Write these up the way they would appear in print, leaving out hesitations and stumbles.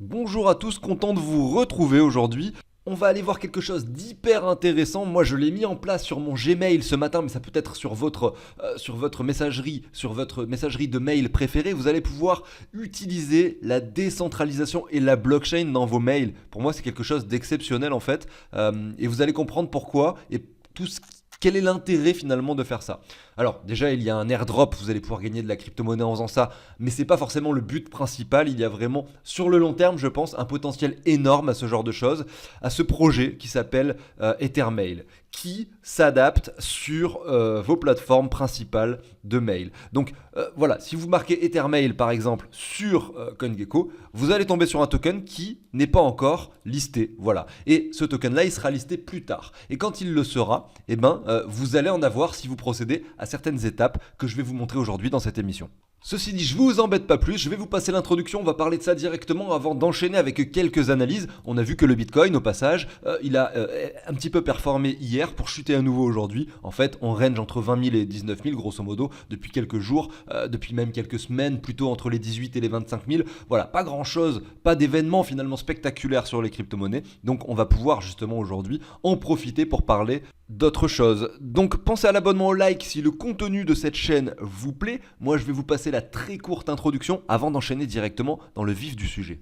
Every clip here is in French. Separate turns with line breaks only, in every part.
Bonjour à tous, content de vous retrouver aujourd'hui. On va aller voir quelque chose d'hyper intéressant. Moi, je l'ai mis en place sur mon Gmail ce matin, mais ça peut être sur votre messagerie de mail préférée. Vous allez pouvoir utiliser la décentralisation et la blockchain dans vos mails. Pour moi, c'est quelque chose d'exceptionnel en fait. Et vous allez comprendre pourquoi et tout ce quel est l'intérêt finalement de faire ça? Alors déjà il y a un airdrop, vous allez pouvoir gagner de la crypto-monnaie en faisant ça, mais c'est pas forcément le but principal. Il y a vraiment sur le long terme, je pense, un potentiel énorme à ce genre de choses, à ce projet qui s'appelle Ethermail, qui s'adapte sur vos plateformes principales de mail. Donc voilà, si vous marquez Ethermail par exemple sur CoinGecko, vous allez tomber sur un token qui n'est pas encore listé. Voilà. Et ce token là, il sera listé plus tard. Et quand il le sera, eh ben, vous allez en avoir si vous procédez à certaines étapes que je vais vous montrer aujourd'hui dans cette émission. Ceci dit, je vous embête pas plus, je vais vous passer l'introduction, on va parler de ça directement avant d'enchaîner avec quelques analyses. On a vu que le Bitcoin, au passage, il a un petit peu performé hier pour chuter à nouveau aujourd'hui. En fait, on range entre 20 000 et 19 000, grosso modo, depuis quelques jours, depuis même quelques semaines, plutôt entre les 18 et les 25 000. Voilà, pas grand chose, pas d'événement finalement spectaculaire sur les crypto-monnaies. Donc on va pouvoir justement aujourd'hui en profiter pour parler d'autres choses. Donc pensez à l'abonnement, au like si le contenu de cette chaîne vous plaît. Moi je vais vous passer la très courte introduction avant d'enchaîner directement dans le vif du sujet.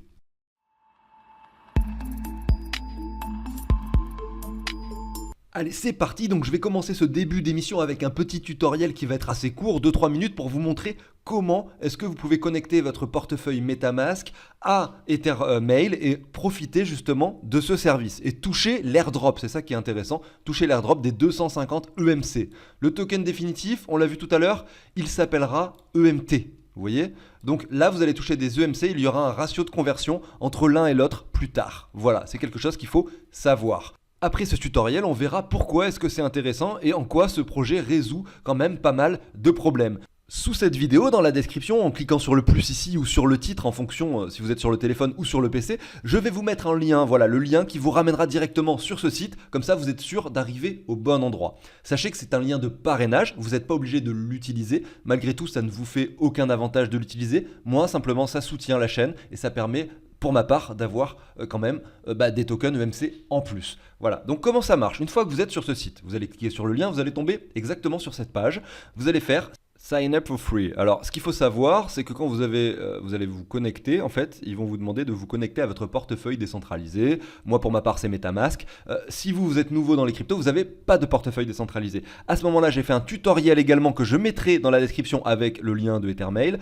Allez, c'est parti, donc je vais commencer ce début d'émission avec un petit tutoriel qui va être assez court, 2-3 minutes pour vous montrer comment est-ce que vous pouvez connecter votre portefeuille MetaMask à Ethermail et profiter justement de ce service et toucher l'airdrop, c'est ça qui est intéressant, toucher l'airdrop des 250 EMC. Le token définitif, on l'a vu tout à l'heure, il s'appellera EMT. Vous voyez? Donc là, vous allez toucher des EMC, il y aura un ratio de conversion entre l'un et l'autre plus tard. Voilà, c'est quelque chose qu'il faut savoir. Après ce tutoriel, on verra pourquoi est-ce que c'est intéressant et en quoi ce projet résout quand même pas mal de problèmes. Sous cette vidéo, dans la description, en cliquant sur le plus ici ou sur le titre en fonction si vous êtes sur le téléphone ou sur le PC, je vais vous mettre un lien, voilà, le lien qui vous ramènera directement sur ce site, comme ça vous êtes sûr d'arriver au bon endroit. Sachez que c'est un lien de parrainage, vous n'êtes pas obligé de l'utiliser, malgré tout ça ne vous fait aucun avantage de l'utiliser, moi simplement ça soutient la chaîne et ça permet pour ma part d'avoir quand même des tokens EMC en plus. Voilà, donc comment ça marche? Une fois que vous êtes sur ce site, vous allez cliquer sur le lien, vous allez tomber exactement sur cette page, vous allez faire Sign up for free. Alors, ce qu'il faut savoir, c'est que quand vous allez vous connecter, en fait, ils vont vous demander de vous connecter à votre portefeuille décentralisé. Moi, pour ma part, c'est MetaMask. Si vous êtes nouveau dans les cryptos, vous n'avez pas de portefeuille décentralisé. À ce moment-là, j'ai fait un tutoriel également que je mettrai dans la description avec le lien de Ethermail,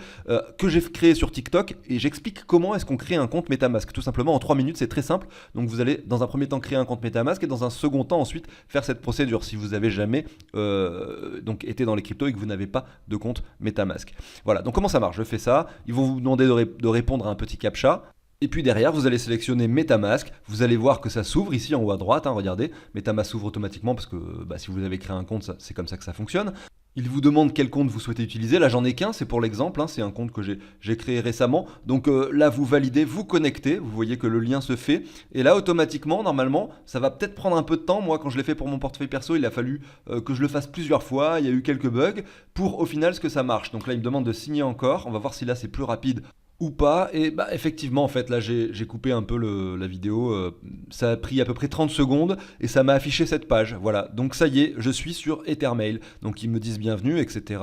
que j'ai créé sur TikTok, et j'explique comment est-ce qu'on crée un compte MetaMask. Tout simplement, en 3 minutes, c'est très simple. Donc, vous allez, dans un premier temps, créer un compte MetaMask, et dans un second temps, ensuite, faire cette procédure si vous n'avez jamais donc été dans les cryptos et que vous n'avez pas de compte MetaMask. Voilà, donc comment ça marche? Je fais ça, ils vont vous demander de répondre à un petit captcha. Et puis derrière, vous allez sélectionner MetaMask. Vous allez voir que ça s'ouvre ici en haut à droite. Regardez, MetaMask s'ouvre automatiquement parce que si vous avez créé un compte, c'est comme ça que ça fonctionne. Il vous demande quel compte vous souhaitez utiliser. Là, j'en ai qu'un, c'est pour l'exemple. C'est un compte que j'ai créé récemment. Donc là, vous validez, vous connectez. Vous voyez que le lien se fait. Et là, automatiquement, normalement, ça va peut-être prendre un peu de temps. Moi, quand je l'ai fait pour mon portefeuille perso, il a fallu que je le fasse plusieurs fois. Il y a eu quelques bugs pour au final ce que ça marche. Donc là, il me demande de signer encore. On va voir si là, c'est plus rapide ou pas. Et effectivement en fait là j'ai coupé un peu la vidéo, ça a pris à peu près 30 secondes et ça m'a affiché cette page. Voilà, donc ça y est, je suis sur Ethermail, donc ils me disent bienvenue, etc.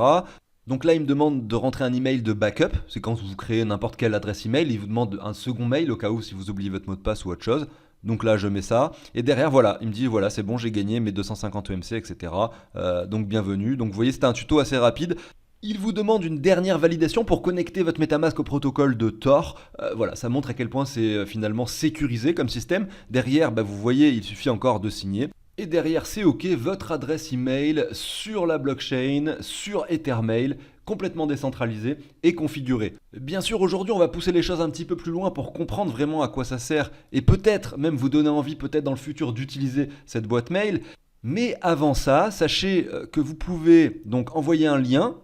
Donc là, ils me demandent de rentrer un email de backup. C'est quand vous créez n'importe quelle adresse email, ils vous demandent un second mail au cas où si vous oubliez votre mot de passe ou autre chose. Donc là, je mets ça. Et derrière, voilà, il me dit, voilà, c'est bon, j'ai gagné mes 250 EMC, etc. Donc bienvenue. Donc vous voyez, c'était un tuto assez rapide. Il vous demande une dernière validation pour connecter votre MetaMask au protocole de Tor. Voilà, ça montre à quel point c'est finalement sécurisé comme système. Derrière, vous voyez, il suffit encore de signer. Et derrière, c'est OK, votre adresse email sur la blockchain, sur Ethermail, complètement décentralisée et configurée. Bien sûr, aujourd'hui, on va pousser les choses un petit peu plus loin pour comprendre vraiment à quoi ça sert et peut-être même vous donner envie, peut-être dans le futur, d'utiliser cette boîte mail. Mais avant ça, sachez que vous pouvez donc envoyer un lien,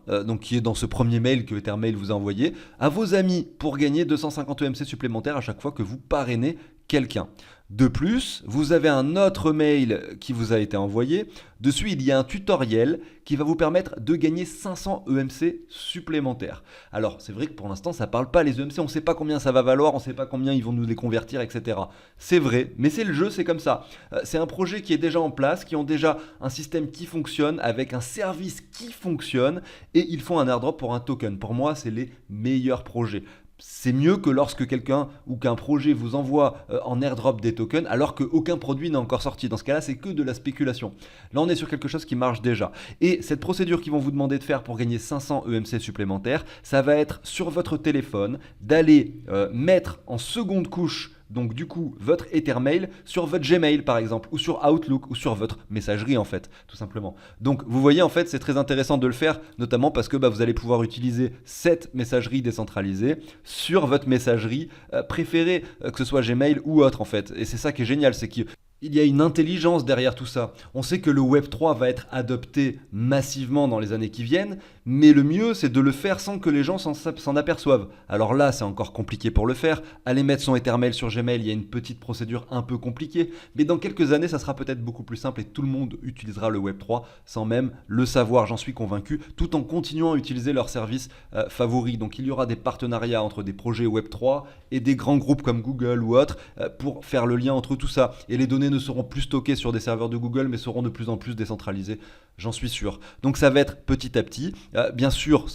qui est dans ce premier mail que Ethermail vous a envoyé, à vos amis pour gagner 250 EMC supplémentaires à chaque fois que vous parrainez quelqu'un. De plus, vous avez un autre mail qui vous a été envoyé. Dessus, il y a un tutoriel qui va vous permettre de gagner 500 EMC supplémentaires. Alors, c'est vrai que pour l'instant, ça ne parle pas les EMC, on ne sait pas combien ça va valoir, on ne sait pas combien ils vont nous les convertir, etc. C'est vrai, mais c'est le jeu, c'est comme ça. C'est un projet qui est déjà en place, qui ont déjà un système qui fonctionne, avec un service qui fonctionne, et ils font un airdrop pour un token. Pour moi, c'est les meilleurs projets. C'est mieux que lorsque quelqu'un ou qu'un projet vous envoie en airdrop des tokens alors qu'aucun produit n'est encore sorti. Dans ce cas-là, c'est que de la spéculation. Là, on est sur quelque chose qui marche déjà. Et cette procédure qu'ils vont vous demander de faire pour gagner 500 EMC supplémentaires, ça va être sur votre téléphone d'aller mettre en seconde couche donc du coup votre Ethermail sur votre Gmail par exemple ou sur Outlook ou sur votre messagerie en fait tout simplement. Donc vous voyez en fait c'est très intéressant de le faire notamment parce que vous allez pouvoir utiliser cette messagerie décentralisée sur votre messagerie préférée que ce soit Gmail ou autre en fait. Et c'est ça qui est génial, c'est qu'il y a une intelligence derrière tout ça. On sait que le Web3 va être adopté massivement dans les années qui viennent, mais le mieux c'est de le faire sans que les gens s'en aperçoivent. Alors là c'est encore compliqué pour le faire. Aller mettre son Ethermail sur Gmail, il y a une petite procédure un peu compliquée, mais dans quelques années ça sera peut-être beaucoup plus simple et tout le monde utilisera le Web3 sans même le savoir, j'en suis convaincu, tout en continuant à utiliser leurs services favoris. Donc il y aura des partenariats entre des projets Web3 et des grands groupes comme Google ou autres pour faire le lien entre tout ça. Et les données ne seront plus stockées sur des serveurs de Google mais seront de plus en plus décentralisées, j'en suis sûr. Donc ça va être petit à petit. Bien sûr,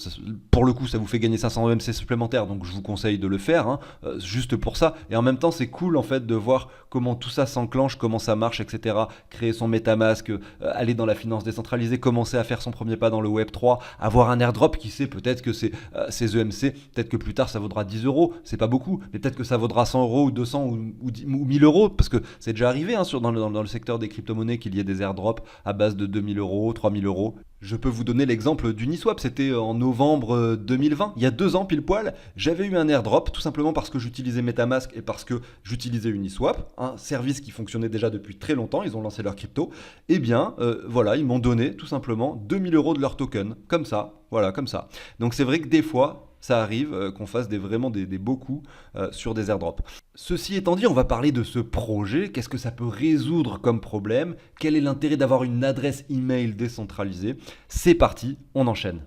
pour le coup, ça vous fait gagner 500 EMC supplémentaires, donc je vous conseille de le faire, juste pour ça. Et en même temps, c'est cool en fait de voir comment tout ça s'enclenche, comment ça marche, etc. Créer son MetaMask, aller dans la finance décentralisée, commencer à faire son premier pas dans le Web3, avoir un airdrop, qui sait, peut-être que c'est ces EMC, peut-être que plus tard ça vaudra 10 euros, c'est pas beaucoup, mais peut-être que ça vaudra 100 euros ou 200 ou 1000 euros, parce que c'est déjà arrivé dans le secteur des crypto-monnaies qu'il y ait des airdrops à base de 2000 euros, 3000 euros. Je peux vous donner l'exemple d'Uniswap, c'était en novembre 2020, il y a 2 ans pile poil, j'avais eu un airdrop tout simplement parce que j'utilisais MetaMask et parce que j'utilisais Uniswap, un service qui fonctionnait déjà depuis très longtemps, ils ont lancé leur crypto, et bien voilà, ils m'ont donné tout simplement 2000 euros de leur token, comme ça, voilà, comme ça. Donc c'est vrai que des fois, ça arrive qu'on fasse vraiment des beaux coups sur des airdrops. Ceci étant dit, on va parler de ce projet. Qu'est-ce que ça peut résoudre comme problème? Quel est l'intérêt d'avoir une adresse email décentralisée? C'est parti, on enchaîne.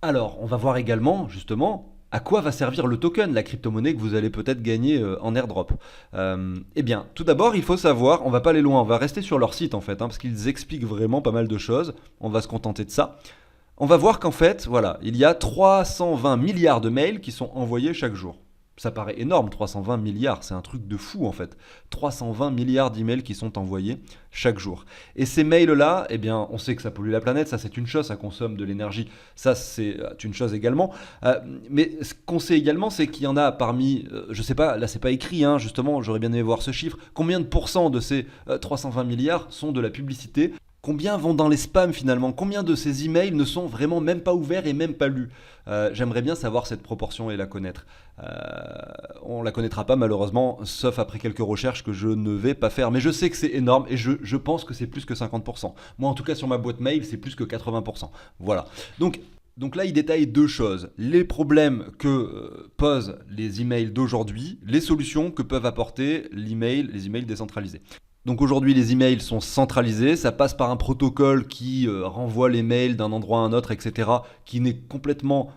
Alors, on va voir également, justement, à quoi va servir le token, la crypto-monnaie que vous allez peut-être gagner en airdrop. Eh bien, tout d'abord, il faut savoir, on va pas aller loin, on va rester sur leur site en fait, parce qu'ils expliquent vraiment pas mal de choses. On va se contenter de ça. On va voir qu'en fait, voilà, il y a 320 milliards de mails qui sont envoyés chaque jour. Ça paraît énorme, 320 milliards, c'est un truc de fou en fait. 320 milliards d'emails qui sont envoyés chaque jour. Et ces mails-là, eh bien, on sait que ça pollue la planète, ça c'est une chose, ça consomme de l'énergie, ça c'est une chose également. Mais ce qu'on sait également, c'est qu'il y en a parmi, je sais pas, là c'est pas écrit, justement, j'aurais bien aimé voir ce chiffre, combien de pourcents de ces 320 milliards sont de la publicité? Combien vont dans les spams finalement? Combien de ces emails ne sont vraiment même pas ouverts et même pas lus? J'aimerais bien savoir cette proportion et la connaître. On la connaîtra pas malheureusement, sauf après quelques recherches que je ne vais pas faire. Mais je sais que c'est énorme et je pense que c'est plus que 50%. Moi en tout cas sur ma boîte mail, c'est plus que 80%. Voilà. Donc là, il détaille 2 choses. Les problèmes que posent les emails d'aujourd'hui, les solutions que peuvent apporter les emails décentralisés. Donc aujourd'hui, les emails sont centralisés, ça passe par un protocole qui renvoie les mails d'un endroit à un autre, etc., qui est complètement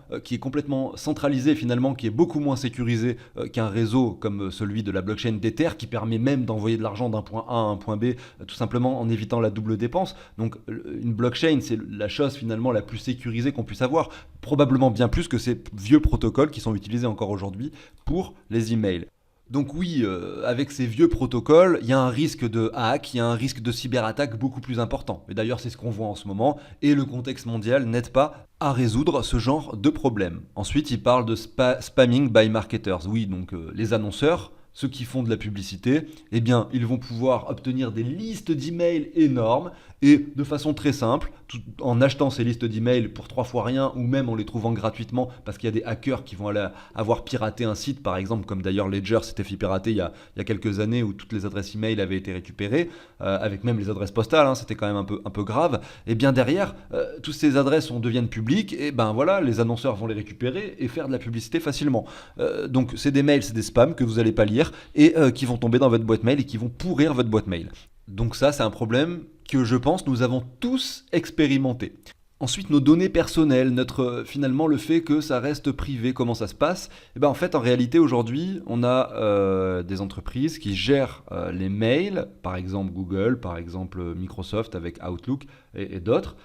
centralisé finalement, qui est beaucoup moins sécurisé qu'un réseau comme celui de la blockchain d'Ether, qui permet même d'envoyer de l'argent d'un point A à un point B, tout simplement en évitant la double dépense. Donc une blockchain, c'est la chose finalement la plus sécurisée qu'on puisse avoir, probablement bien plus que ces vieux protocoles qui sont utilisés encore aujourd'hui pour les emails. Donc oui, avec ces vieux protocoles, il y a un risque de hack, il y a un risque de cyberattaque beaucoup plus important. Et d'ailleurs, c'est ce qu'on voit en ce moment, et le contexte mondial n'aide pas à résoudre ce genre de problème. Ensuite, il parle de spamming by marketers. Oui, donc les annonceurs, ceux qui font de la publicité, eh bien, ils vont pouvoir obtenir des listes d'emails énormes et de façon très simple, en achetant ces listes d'emails pour 3 fois rien ou même en les trouvant gratuitement parce qu'il y a des hackers qui vont aller avoir piraté un site, par exemple, comme d'ailleurs Ledger s'était fait pirater il y a quelques années où toutes les adresses email avaient été récupérées, avec même les adresses postales, c'était quand même un peu grave. Et bien derrière, toutes ces adresses deviennent publiques et ben voilà, les annonceurs vont les récupérer et faire de la publicité facilement. Donc c'est des mails, c'est des spams que vous n'allez pas lire, ouvrir et qui vont tomber dans votre boîte mail et qui vont pourrir votre boîte mail. Donc ça, c'est un problème que je pense nous avons tous expérimenté. Ensuite, nos données personnelles, finalement le fait que ça reste privé, comment ça se passe? Eh ben, en fait, en réalité, aujourd'hui, on a des entreprises qui gèrent les mails, par exemple Google, par exemple Microsoft avec Outlook et d'autres,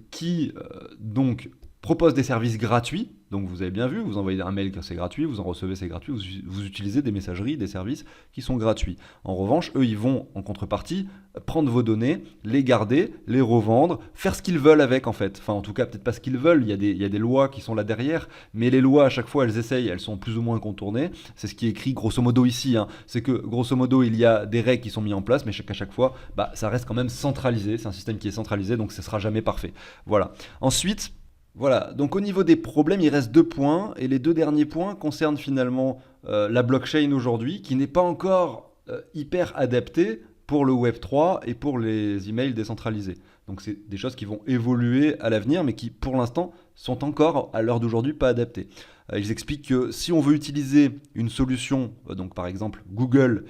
qui donc proposent des services gratuits. Donc vous avez bien vu, vous envoyez un mail que c'est gratuit, vous en recevez, c'est gratuit, vous utilisez des messageries, des services qui sont gratuits. En revanche, eux, ils vont en contrepartie prendre vos données, les garder, les revendre, faire ce qu'ils veulent avec en fait. Enfin en tout cas peut-être pas ce qu'ils veulent, il y a des lois qui sont là derrière, mais les lois à chaque fois elles sont plus ou moins contournées. C'est ce qui est écrit grosso modo ici, hein. C'est que grosso modo il y a des règles qui sont mises en place, mais à chaque fois ça reste quand même centralisé, c'est un système qui est centralisé donc ce sera jamais parfait. Voilà. Ensuite, voilà, donc au niveau des problèmes, il reste 2 points, et les 2 derniers points concernent finalement la blockchain aujourd'hui, qui n'est pas encore hyper adaptée pour le Web3 et pour les emails décentralisés. Donc c'est des choses qui vont évoluer à l'avenir, mais qui pour l'instant sont encore à l'heure d'aujourd'hui pas adaptées. Ils expliquent que si on veut utiliser une solution, donc par exemple Google,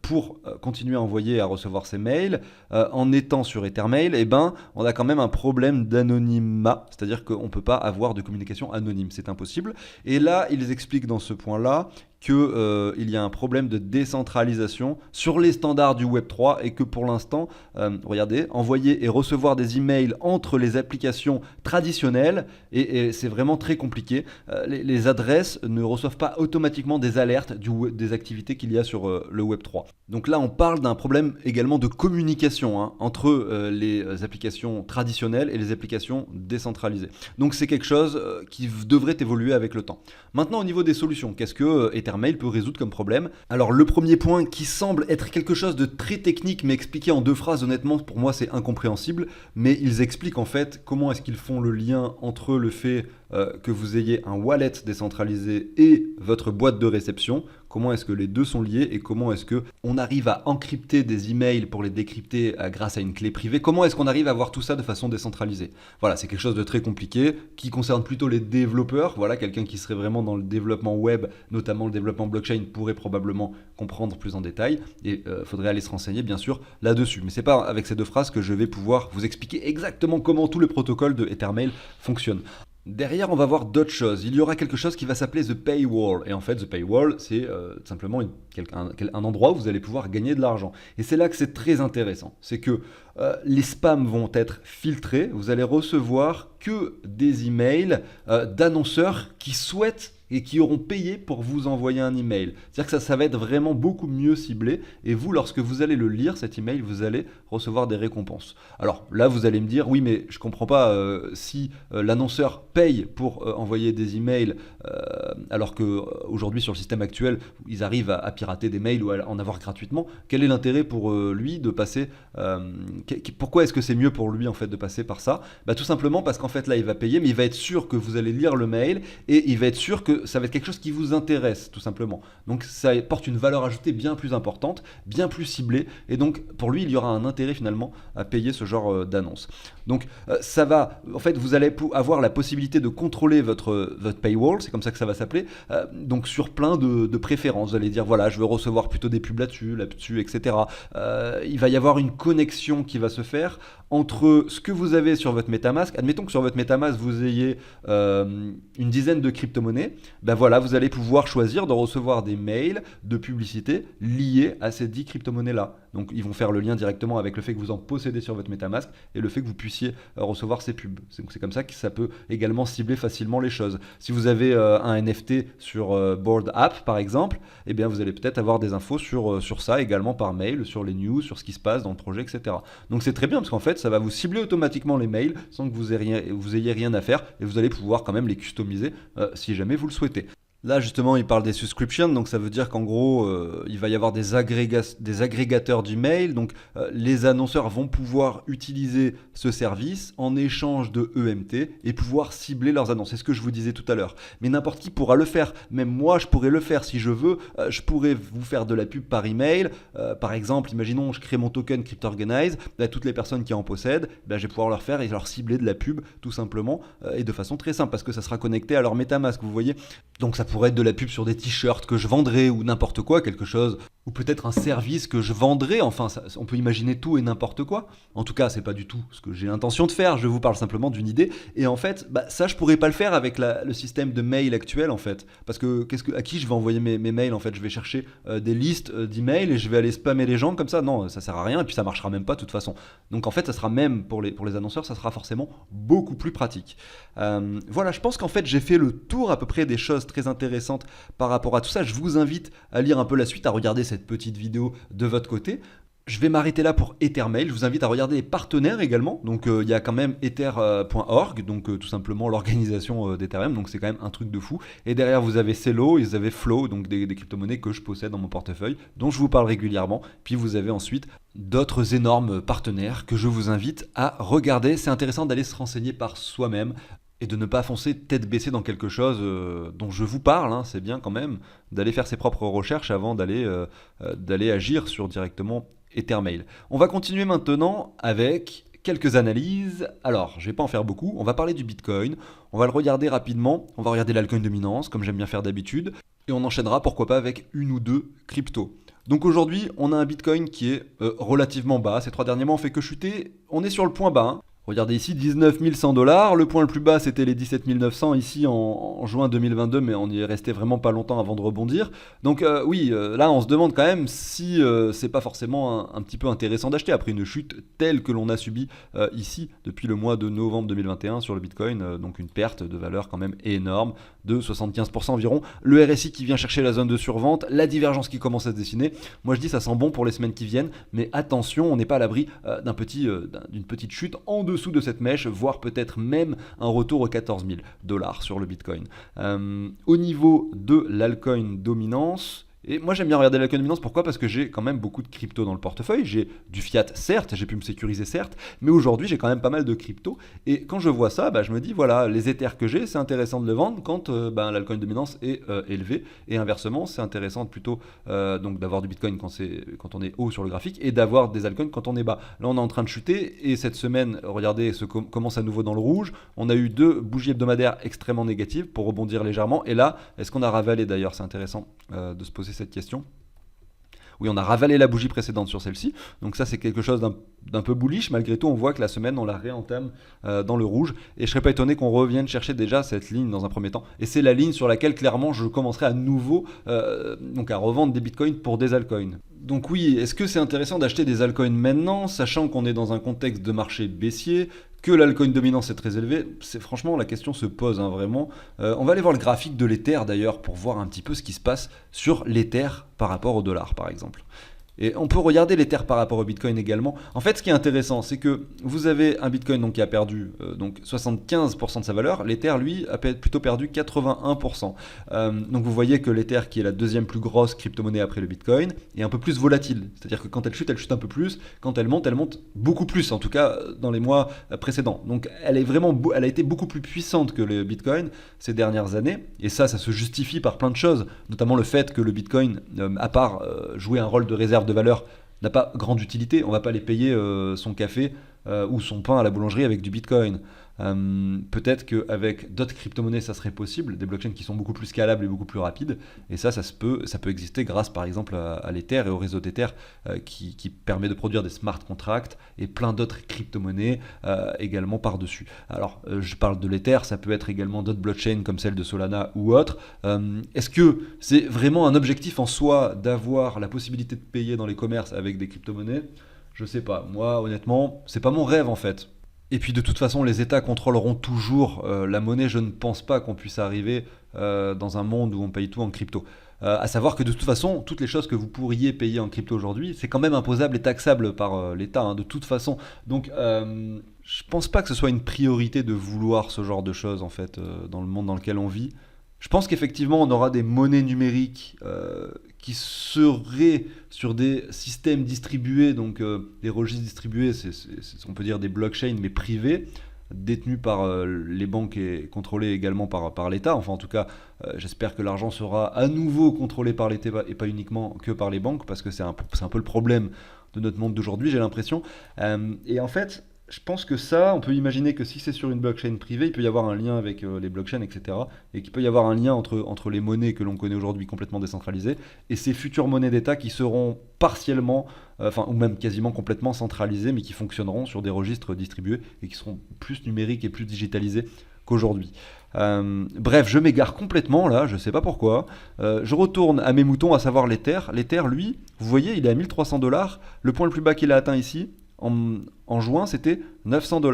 pour continuer à envoyer et à recevoir ses mails, en étant sur Ethermail, eh ben, on a quand même un problème d'anonymat, c'est-à-dire qu'on ne peut pas avoir de communication anonyme, c'est impossible. Et là, ils expliquent dans ce point-là qu'il y a un problème de décentralisation sur les standards du Web3 et que pour l'instant, regardez, envoyer et recevoir des emails entre les applications traditionnelles, et c'est vraiment très compliqué. Les adresses ne reçoivent pas automatiquement des alertes des activités qu'il y a sur le Web3. Donc là, on parle d'un problème également de communication entre les applications traditionnelles et les applications décentralisées. Donc c'est quelque chose qui devrait évoluer avec le temps. Maintenant, au niveau des solutions, qu'est-ce que Ethermail peut résoudre comme problème? Alors le premier point qui semble être quelque chose de très technique mais expliqué en 2 phrases, honnêtement pour moi c'est incompréhensible, mais ils expliquent en fait comment est-ce qu'ils font le lien entre le fait que vous ayez un wallet décentralisé et votre boîte de réception, comment est-ce que les deux sont liés et comment est-ce que on arrive à encrypter des emails pour les décrypter grâce à une clé privée, comment est-ce qu'on arrive à voir tout ça de façon décentralisée. Voilà, c'est quelque chose de très compliqué qui concerne plutôt les développeurs. Voilà, quelqu'un qui serait vraiment dans le développement web, notamment le développement blockchain, pourrait probablement comprendre plus en détail et faudrait aller se renseigner bien sûr là-dessus. Mais c'est pas avec ces 2 phrases que je vais pouvoir vous expliquer exactement comment tout le protocole de Ethermail fonctionne. Derrière, on va voir d'autres choses. Il y aura quelque chose qui va s'appeler The Paywall. Et en fait, The Paywall, c'est tout simplement un endroit où vous allez pouvoir gagner de l'argent. Et c'est là que c'est très intéressant. C'est que les spams vont être filtrés. Vous allez recevoir que des emails d'annonceurs qui souhaitent et qui auront payé pour vous envoyer un email. C'est-à-dire que ça va être vraiment beaucoup mieux ciblé et vous, lorsque vous allez le lire, cet email, vous allez recevoir des récompenses. Alors là, vous allez me dire, oui, mais je comprends pas si l'annonceur paye pour envoyer des emails alors qu'aujourd'hui, sur le système actuel, ils arrivent à pirater des mails ou à en avoir gratuitement. Quel est l'intérêt pour lui de passer pourquoi est-ce que c'est mieux pour lui en fait de passer par ça? Tout simplement parce qu'en fait là, il va payer, mais il va être sûr que vous allez lire le mail et il va être sûr que ça va être quelque chose qui vous intéresse tout simplement. Donc ça porte une valeur ajoutée bien plus importante, bien plus ciblée, et donc pour lui il y aura un intérêt finalement à payer ce genre d'annonce. Donc ça va, en fait vous allez avoir la possibilité de contrôler votre paywall, c'est comme ça que ça va s'appeler, donc sur plein de préférences. Vous allez dire voilà, je veux recevoir plutôt des pubs là-dessus, etc. Il va y avoir une connexion qui va se faire entre ce que vous avez sur votre MetaMask. Admettons que sur votre MetaMask vous ayez une dizaine de crypto-monnaies, voilà, vous allez pouvoir choisir de recevoir des mails de publicité liés à ces 10 crypto-monnaies là. Donc ils vont faire le lien directement avec le fait que vous en possédez sur votre MetaMask et le fait que vous puissiez recevoir ces pubs. C'est comme ça que ça peut également cibler facilement les choses. Si vous avez un NFT sur Bored App par exemple, eh bien vous allez peut-être avoir des infos sur ça également par mail, sur les news, sur ce qui se passe dans le projet, etc. Donc c'est très bien parce qu'en fait ça va vous cibler automatiquement les mails sans que vous ayez rien à faire et vous allez pouvoir quand même les customiser si jamais vous le souhaitez. Là justement il parle des subscriptions, donc ça veut dire qu'en gros il va y avoir des agrégateurs d'emails, donc les annonceurs vont pouvoir utiliser ce service en échange de EMT et pouvoir cibler leurs annonces. C'est ce que je vous disais tout à l'heure. Mais n'importe qui pourra le faire, même moi je pourrais le faire si je veux, je pourrais vous faire de la pub par email, par exemple imaginons je crée mon token CryptOrganize, toutes les personnes qui en possèdent, je vais pouvoir leur faire et leur cibler de la pub tout simplement et de façon très simple parce que ça sera connecté à leur MetaMask, vous voyez. Donc ça pourrait être de la pub sur des t-shirts que je vendrais ou n'importe quoi, quelque chose, ou peut-être un service que je vendrais, enfin on peut imaginer tout et n'importe quoi. En tout cas, c'est pas du tout ce que j'ai l'intention de faire, je vous parle simplement d'une idée. Et en fait, ça je pourrais pas le faire avec le système de mail actuel en fait. Parce que, à qui je vais envoyer mes mails en fait? Je vais chercher des listes d'emails et je vais aller spammer les gens comme ça. Non, ça sert à rien et puis ça marchera même pas de toute façon. Donc en fait, ça sera même pour les annonceurs, ça sera forcément beaucoup plus pratique. Voilà, je pense qu'en fait j'ai fait le tour à peu près des choses très intéressantes par rapport à tout ça. Je vous invite à lire un peu la suite, à regarder cette petite vidéo de votre côté. Je vais m'arrêter là pour Ethermail. Je vous invite à regarder les partenaires également. Donc il y a quand même ether.org, donc tout simplement l'organisation d'Ethereum. Donc c'est quand même un truc de fou. Et derrière vous avez Celo, vous avez Flow, donc des crypto-monnaies que je possède dans mon portefeuille, dont je vous parle régulièrement. Puis vous avez ensuite d'autres énormes partenaires que je vous invite à regarder. C'est intéressant d'aller se renseigner par soi-même et de ne pas foncer tête baissée dans quelque chose dont je vous parle, hein. C'est bien quand même d'aller faire ses propres recherches avant d'aller agir sur directement Ethermail. On va continuer maintenant avec quelques analyses. Alors, je vais pas en faire beaucoup, on va parler du Bitcoin, on va le regarder rapidement, on va regarder l'altcoin dominance comme j'aime bien faire d'habitude, et on enchaînera pourquoi pas avec une ou deux cryptos. Donc aujourd'hui, on a un Bitcoin qui est relativement bas, ces 3 derniers mois on fait que chuter, on est sur le point bas, hein. Regardez ici, 19 100 $. Le point le plus bas, c'était les 17 900 ici en juin 2022, mais on y est resté vraiment pas longtemps avant de rebondir. Donc oui, là, on se demande quand même si c'est pas forcément un petit peu intéressant d'acheter après une chute telle que l'on a subie ici depuis le mois de novembre 2021 sur le Bitcoin. Donc une perte de valeur quand même énorme de 75% environ. Le RSI qui vient chercher la zone de survente, la divergence qui commence à se dessiner. Moi, je dis ça sent bon pour les semaines qui viennent, mais attention, on n'est pas à l'abri d'une petite chute en dessous de cette mèche, voire peut-être même un retour aux 14 000 $ sur le Bitcoin. Au niveau de l'altcoin dominance, et moi j'aime bien regarder l'altcoin dominance, pourquoi? Parce que j'ai quand même beaucoup de crypto dans le portefeuille, j'ai du fiat certes, j'ai pu me sécuriser certes, mais aujourd'hui j'ai quand même pas mal de crypto, et quand je vois ça, je me dis voilà, les Ethers que j'ai, c'est intéressant de le vendre quand l'altcoin dominance est élevé, et inversement c'est intéressant plutôt donc d'avoir du Bitcoin quand on est haut sur le graphique, et d'avoir des altcoins quand on est bas. Là on est en train de chuter, et cette semaine, regardez, commence à nouveau dans le rouge, on a eu 2 bougies hebdomadaires extrêmement négatives pour rebondir légèrement, et là, est-ce qu'on a ravalé d'ailleurs? C'est intéressant de se poser cette question. Oui, on a ravalé la bougie précédente sur celle-ci, donc ça c'est quelque chose d'un peu bullish. Malgré tout, on voit que la semaine on la réentame dans le rouge, et je serais pas étonné qu'on revienne chercher déjà cette ligne dans un premier temps, et c'est la ligne sur laquelle clairement je commencerai à nouveau donc à revendre des bitcoins pour des altcoins. Donc oui, est-ce que c'est intéressant d'acheter des altcoins maintenant, sachant qu'on est dans un contexte de marché baissier, que l'altcoin dominance est très élevé? C'est franchement, la question se pose vraiment. On va aller voir le graphique de l'Ether d'ailleurs pour voir un petit peu ce qui se passe sur l'Ether par rapport au dollar par exemple. Et on peut regarder l'Ether par rapport au Bitcoin également. En fait, ce qui est intéressant, c'est que vous avez un Bitcoin donc, qui a perdu 75% de sa valeur. L'Ether, lui, a plutôt perdu 81%. Donc vous voyez que l'Ether, qui est la deuxième plus grosse crypto-monnaie après le Bitcoin, est un peu plus volatile. C'est-à-dire que quand elle chute un peu plus. Quand elle monte beaucoup plus, en tout cas dans les mois précédents. Donc elle a été beaucoup plus puissante que le Bitcoin ces dernières années. Et ça se justifie par plein de choses. Notamment le fait que le Bitcoin, à part jouer un rôle de réserve de valeur, n'a pas grande utilité. On va pas aller payer son café ou son pain à la boulangerie avec du Bitcoin. Peut-être qu'avec d'autres crypto-monnaies ça serait possible, des blockchains qui sont beaucoup plus scalables et beaucoup plus rapides, et ça peut exister grâce par exemple à l'Ether et au réseau d'Ether qui permet de produire des smart contracts et plein d'autres crypto-monnaies également par-dessus. Alors je parle de l'Ether, ça peut être également d'autres blockchains comme celle de Solana ou autres. Est-ce que c'est vraiment un objectif en soi d'avoir la possibilité de payer dans les commerces avec des crypto-monnaies? Je sais pas, moi honnêtement c'est pas mon rêve en fait. Et puis de toute façon, les États contrôleront toujours la monnaie. Je ne pense pas qu'on puisse arriver dans un monde où on paye tout en crypto. À savoir que de toute façon, toutes les choses que vous pourriez payer en crypto aujourd'hui, c'est quand même imposable et taxable par l'État, hein, de toute façon. Donc je pense pas que ce soit une priorité de vouloir ce genre de choses en fait dans le monde dans lequel on vit. Je pense qu'effectivement, on aura des monnaies numériques qui seraient sur des systèmes distribués, donc des registres distribués, on peut dire des blockchains, mais privés, détenus par les banques et contrôlés également par l'État. Enfin, en tout cas, j'espère que l'argent sera à nouveau contrôlé par l'État et pas uniquement que par les banques, parce que c'est un peu le problème de notre monde d'aujourd'hui, j'ai l'impression. Et en fait, Je pense que ça, on peut imaginer que si c'est sur une blockchain privée, il peut y avoir un lien avec les blockchains, etc. Et qu'il peut y avoir un lien entre les monnaies que l'on connaît aujourd'hui complètement décentralisées et ces futures monnaies d'État qui seront partiellement, enfin, ou même quasiment complètement centralisées, mais qui fonctionneront sur des registres distribués et qui seront plus numériques et plus digitalisés qu'aujourd'hui. Bref, je m'égare complètement là, je sais pas pourquoi. Je retourne à mes moutons, à savoir l'Ether. L'Ether, lui, vous voyez, il est à 1300 $. Le point le plus bas qu'il a atteint ici, en juin, c'était 900 $.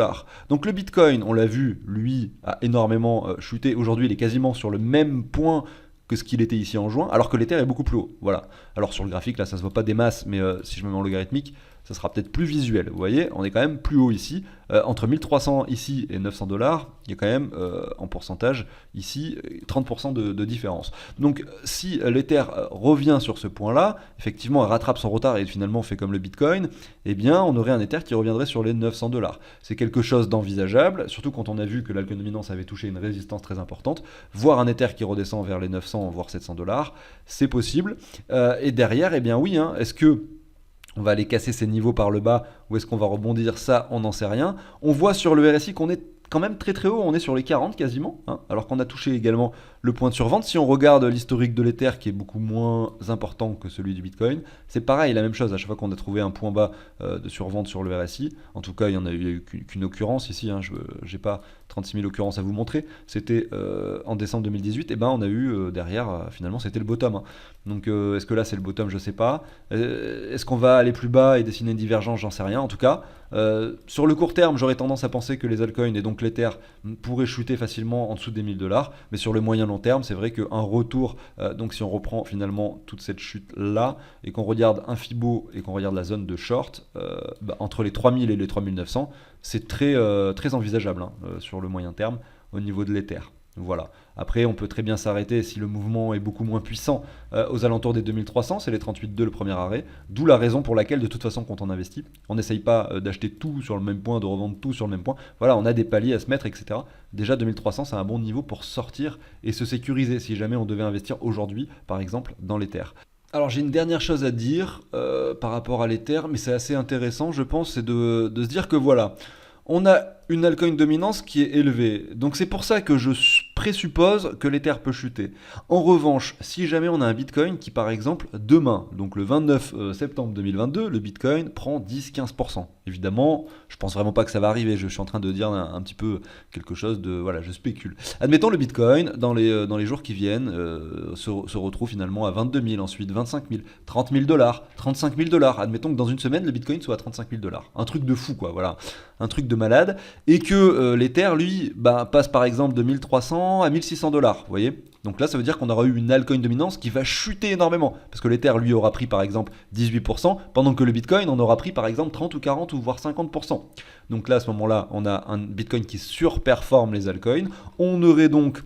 Donc le Bitcoin, on l'a vu, lui, a énormément chuté. Aujourd'hui, il est quasiment sur le même point que ce qu'il était ici en juin, alors que l'Ether est beaucoup plus haut. Voilà. Alors sur le graphique, là, ça se voit pas des masses, mais si je me mets en logarithmique, ça sera peut-être plus visuel. Vous voyez, on est quand même plus haut ici. Entre 1300 ici et 900 $, il y a quand même en pourcentage ici 30% de différence. Donc si l'Ether revient sur ce point-là, effectivement, elle rattrape son retard et finalement fait comme le Bitcoin, eh bien on aurait un Ether qui reviendrait sur les 900 $. C'est quelque chose d'envisageable, surtout quand on a vu que l'alcool dominance avait touché une résistance très importante. Voir un Ether qui redescend vers les 900 voire 700 $, c'est possible. Et derrière, eh bien oui, hein, est-ce que on va aller casser ces niveaux par le bas ou est-ce qu'on va rebondir? Ça, on n'en sait rien. On voit sur le RSI qu'on est quand même très très haut, on est sur les 40 quasiment, hein, alors qu'on a touché également le point de survente. Si on regarde l'historique de l'Ether qui est beaucoup moins important que celui du Bitcoin, c'est pareil, la même chose. À chaque fois qu'on a trouvé un point bas de survente sur le RSI, en tout cas il y en a eu qu'une occurrence ici, hein, je n'ai pas 36 000 occurrences à vous montrer, c'était en décembre 2018, et ben on a eu derrière, finalement c'était le bottom, hein. Donc est-ce que là c'est le bottom? Je sais pas. Est-ce qu'on va aller plus bas et dessiner une divergence? J'en sais rien. En tout cas, sur le court terme, j'aurais tendance à penser que les altcoins et donc l'Ether pourraient chuter facilement en dessous des 1000 $. Mais sur le moyen long terme, c'est vrai qu'un retour, donc si on reprend finalement toute cette chute-là et qu'on regarde un Fibo et qu'on regarde la zone de short, entre les 3000 et les 3900, c'est très envisageable, hein, sur le moyen terme au niveau de l'Ether. Voilà. Après, on peut très bien s'arrêter si le mouvement est beaucoup moins puissant aux alentours des 2300, c'est les 38,2 le premier arrêt. D'où la raison pour laquelle, de toute façon, quand on investit, on n'essaye pas d'acheter tout sur le même point, de revendre tout sur le même point. Voilà, on a des paliers à se mettre, etc. Déjà, 2300, c'est un bon niveau pour sortir et se sécuriser si jamais on devait investir aujourd'hui, par exemple, dans l'Ether. Alors j'ai une dernière chose à dire par rapport à l'Ether, mais c'est assez intéressant, je pense, c'est de se dire que voilà, on a une altcoin dominance qui est élevée. Donc c'est pour ça que je présuppose que l'Ether peut chuter. En revanche, si jamais on a un Bitcoin qui, par exemple, demain, donc le 29 septembre 2022, le Bitcoin prend 10-15%. Évidemment, je pense vraiment pas que ça va arriver. Je suis en train de dire un petit peu quelque chose de... Voilà, je spécule. Admettons le Bitcoin, dans les jours qui viennent, se retrouve finalement à 22 000, ensuite 25 000, 30 000 $, 35 000 $. Admettons que dans une semaine, le Bitcoin soit à 35 000 $. Un truc de fou, quoi, voilà. Un truc de malade. Et que l'Ether, lui, passe par exemple de 1300 à 1600 $. Vous voyez? Donc là, ça veut dire qu'on aura eu une altcoin dominance qui va chuter énormément. Parce que l'Ether, lui, aura pris par exemple 18%, pendant que le Bitcoin en aura pris par exemple 30 ou 40 ou voire 50%. Donc là, à ce moment-là, on a un Bitcoin qui surperforme les altcoins. On aurait donc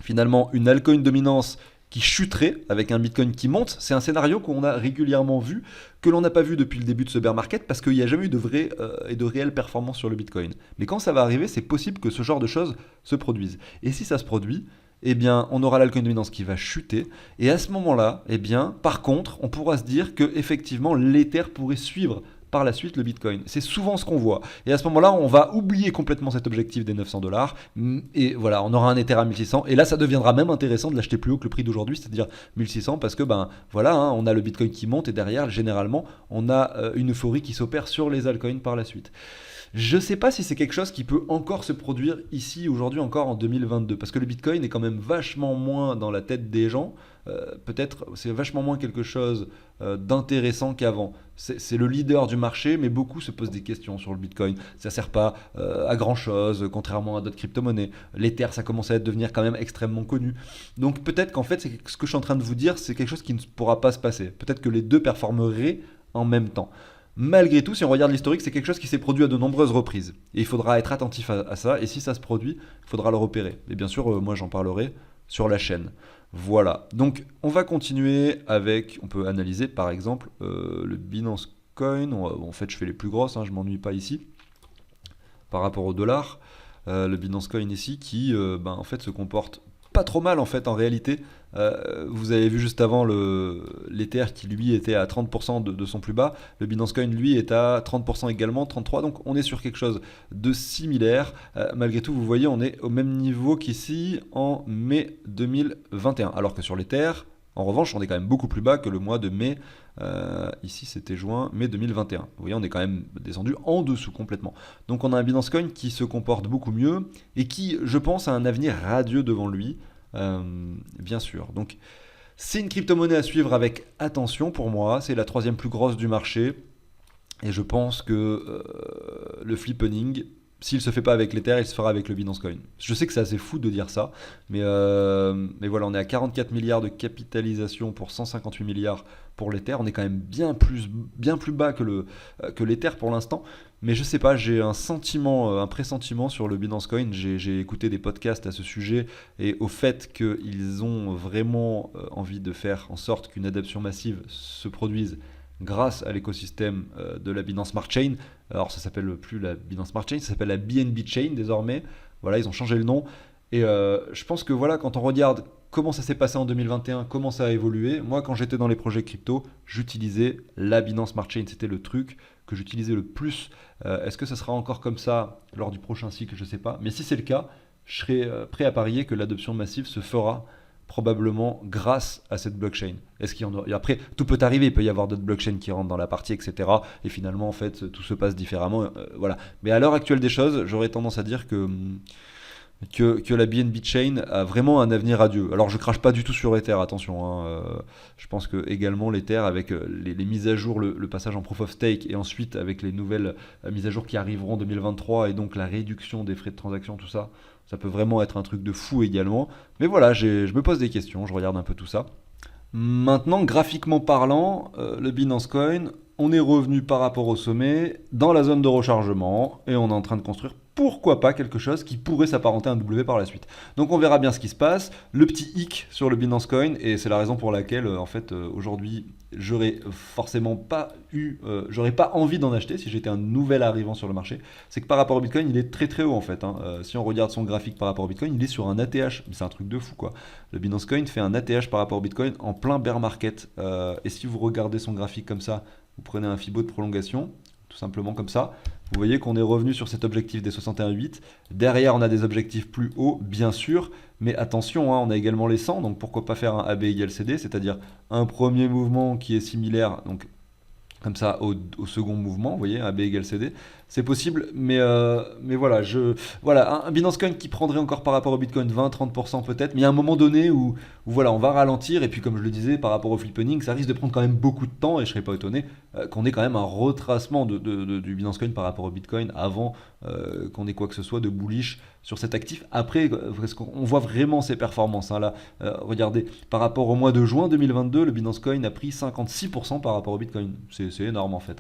finalement une altcoin dominance qui chuterait avec un Bitcoin qui monte. C'est un scénario qu'on a régulièrement vu, que l'on n'a pas vu depuis le début de ce bear market, parce qu'il n'y a jamais eu de vraies et de réelles performances sur le Bitcoin. Mais quand ça va arriver, c'est possible que ce genre de choses se produisent. Et si ça se produit, eh bien, on aura l'alcoin dominance qui va chuter. Et à ce moment-là, eh bien, par contre, on pourra se dire que effectivement, l'Ether pourrait suivre par la suite le Bitcoin. C'est souvent ce qu'on voit. Et à ce moment-là, on va oublier complètement cet objectif des 900 $. Et voilà, on aura un Ether à 1600. Et là, ça deviendra même intéressant de l'acheter plus haut que le prix d'aujourd'hui, c'est-à-dire 1600, parce que voilà, hein, on a le Bitcoin qui monte et derrière, généralement, on a une euphorie qui s'opère sur les altcoins par la suite. Je ne sais pas si c'est quelque chose qui peut encore se produire ici, aujourd'hui, encore en 2022, parce que le Bitcoin est quand même vachement moins dans la tête des gens. Peut-être c'est vachement moins quelque chose d'intéressant qu'avant. C'est le leader du marché, mais beaucoup se posent des questions sur le Bitcoin. Ça ne sert pas à grand chose, contrairement à d'autres crypto-monnaies. L'Ether, ça commence à devenir quand même extrêmement connu. Donc peut-être qu'en fait, ce que je suis en train de vous dire, c'est quelque chose qui ne pourra pas se passer. Peut-être que les deux performeraient en même temps. Malgré tout, si on regarde l'historique, c'est quelque chose qui s'est produit à de nombreuses reprises. Et il faudra être attentif à ça. Et si ça se produit, il faudra le repérer. Et bien sûr, moi j'en parlerai sur la chaîne. Voilà. Donc on va continuer avec, on peut analyser par exemple le Binance Coin. En fait, je fais les plus grosses, hein, je ne m'ennuie pas ici. Par rapport au dollar, le Binance Coin ici qui en fait se comporte pas trop mal en fait en réalité. Vous avez vu juste avant l'Ether qui lui était à 30% de son plus bas. Le Binance Coin lui est à 30% également, 33%. Donc on est sur quelque chose de similaire. Malgré tout, vous voyez, on est au même niveau qu'ici en mai 2021. Alors que sur l'Ether, en revanche, on est quand même beaucoup plus bas que le mois de mai. Ici, c'était mai 2021. Vous voyez, on est quand même descendu en dessous complètement. Donc, on a un Binance Coin qui se comporte beaucoup mieux et qui, je pense, a un avenir radieux devant lui, bien sûr. Donc, c'est une crypto-monnaie à suivre avec attention pour moi. C'est la troisième plus grosse du marché. Et je pense que le flippening, s'il se fait pas avec l'Ether, il se fera avec le Binance Coin. Je sais que c'est assez fou de dire ça, mais voilà, on est à 44 milliards de capitalisation pour 158 milliards pour l'Ether. On est quand même bien plus bas que l'Ether pour l'instant. Mais je sais pas, j'ai un sentiment, un pressentiment sur le Binance Coin. J'ai écouté des podcasts à ce sujet et au fait qu'ils ont vraiment envie de faire en sorte qu'une adoption massive se produise grâce à l'écosystème de la Binance Smart Chain. Alors ça s'appelle plus la Binance Smart Chain, ça s'appelle la BNB Chain désormais. Voilà, ils ont changé le nom. Et je pense que voilà, quand on regarde comment ça s'est passé en 2021, comment ça a évolué, moi quand j'étais dans les projets crypto, j'utilisais la Binance Smart Chain. C'était le truc que j'utilisais le plus. Est-ce que ça sera encore comme ça lors du prochain cycle? Je ne sais pas. Mais si c'est le cas, je serais prêt à parier que l'adoption massive se fera probablement grâce à cette blockchain. Est-ce qu'il y en a... Et après, tout peut arriver, il peut y avoir d'autres blockchains qui rentrent dans la partie, etc. Et finalement, en fait, tout se passe différemment. Voilà. Mais à l'heure actuelle des choses, j'aurais tendance à dire que la BNB Chain a vraiment un avenir radieux. Alors je crache pas du tout sur Ether, attention. Je pense que également l'Ether, avec les mises à jour, le passage en Proof of Stake, et ensuite avec les nouvelles mises à jour qui arriveront en 2023, et donc la réduction des frais de transaction, tout ça, ça peut vraiment être un truc de fou également. Mais voilà, je me pose des questions, je regarde un peu tout ça. Maintenant, graphiquement parlant, le Binance Coin, on est revenu par rapport au sommet dans la zone de rechargement et on est en train de construire pourquoi pas quelque chose qui pourrait s'apparenter à un W par la suite. Donc on verra bien ce qui se passe. Le petit hic sur le Binance Coin, et c'est la raison pour laquelle en fait aujourd'hui j'aurais forcément pas j'aurais pas envie d'en acheter si j'étais un nouvel arrivant sur le marché, c'est que par rapport au Bitcoin il est très très haut en fait. Si on regarde son graphique par rapport au Bitcoin, il est sur un ATH, c'est un truc de fou quoi. Le Binance Coin fait un ATH par rapport au Bitcoin en plein bear market, et si vous regardez son graphique comme ça, vous prenez un Fibo de prolongation, tout simplement comme ça. Vous voyez qu'on est revenu sur cet objectif des 61,8. Derrière, on a des objectifs plus hauts, bien sûr. Mais attention, on a également les 100. Donc pourquoi pas faire un AB égale CD, c'est-à-dire un premier mouvement qui est similaire, donc comme ça au second mouvement, vous voyez, AB égale CD. C'est possible, mais voilà, voilà, un Binance Coin qui prendrait encore par rapport au Bitcoin 20-30% peut-être, mais il y a un moment donné où voilà, on va ralentir, et puis comme je le disais, par rapport au flippening, ça risque de prendre quand même beaucoup de temps, et je serais pas étonné qu'on ait quand même un retracement du Binance Coin par rapport au Bitcoin avant qu'on ait quoi que ce soit de bullish sur cet actif. Après, parce qu'on voit vraiment ses performances, là, regardez, par rapport au mois de juin 2022, le Binance Coin a pris 56% par rapport au Bitcoin, c'est énorme en fait,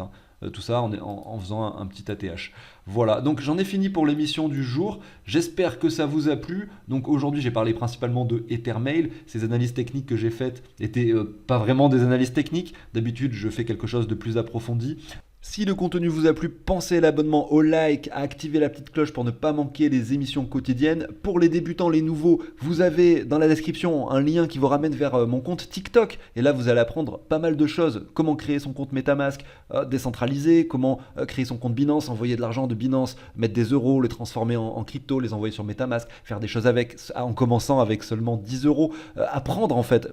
tout ça en faisant un petit ATH. Voilà, donc j'en ai fini pour l'émission du jour. J'espère que ça vous a plu. Donc aujourd'hui, j'ai parlé principalement de Ethermail. Ces analyses techniques que j'ai faites étaient pas vraiment des analyses techniques. D'habitude, je fais quelque chose de plus approfondi. Si le contenu vous a plu, pensez à l'abonnement, au like, à activer la petite cloche pour ne pas manquer les émissions quotidiennes. Pour les débutants, les nouveaux, vous avez dans la description un lien qui vous ramène vers mon compte TikTok. Et là, vous allez apprendre pas mal de choses. Comment créer son compte MetaMask décentralisé, comment créer son compte Binance, envoyer de l'argent de Binance, mettre des euros, les transformer en crypto, les envoyer sur MetaMask, faire des choses avec, en commençant avec seulement 10 euros. Apprendre en fait.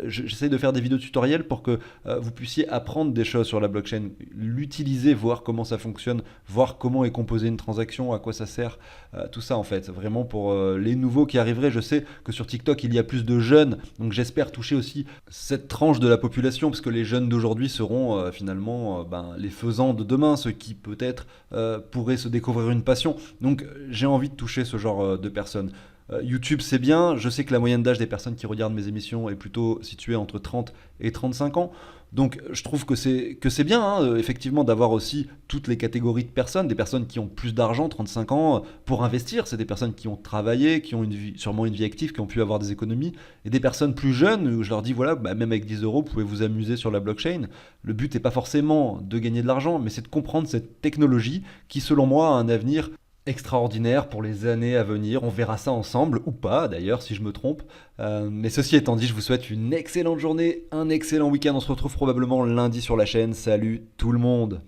J'essaie de faire des vidéos tutoriels pour que vous puissiez apprendre des choses sur la blockchain, l'utiliser, voir comment ça fonctionne, voir comment est composée une transaction, à quoi ça sert, tout ça en fait. Vraiment pour les nouveaux qui arriveraient, je sais que sur TikTok il y a plus de jeunes, donc j'espère toucher aussi cette tranche de la population, parce que les jeunes d'aujourd'hui seront finalement les faisans de demain, ceux qui peut-être pourraient se découvrir une passion. Donc j'ai envie de toucher ce genre de personnes. YouTube c'est bien, je sais que la moyenne d'âge des personnes qui regardent mes émissions est plutôt située entre 30 et 35 ans. Donc je trouve que c'est bien effectivement d'avoir aussi toutes les catégories de personnes, des personnes qui ont plus d'argent, 35 ans, pour investir, c'est des personnes qui ont travaillé, qui ont sûrement une vie active, qui ont pu avoir des économies, et des personnes plus jeunes où je leur dis voilà, même avec 10 euros, vous pouvez vous amuser sur la blockchain. Le but n'est pas forcément de gagner de l'argent, mais c'est de comprendre cette technologie qui selon moi a un avenir extraordinaire pour les années à venir. On verra ça ensemble, ou pas d'ailleurs, si je me trompe. Mais ceci étant dit, je vous souhaite une excellente journée, un excellent week-end. On se retrouve probablement lundi sur la chaîne. Salut tout le monde!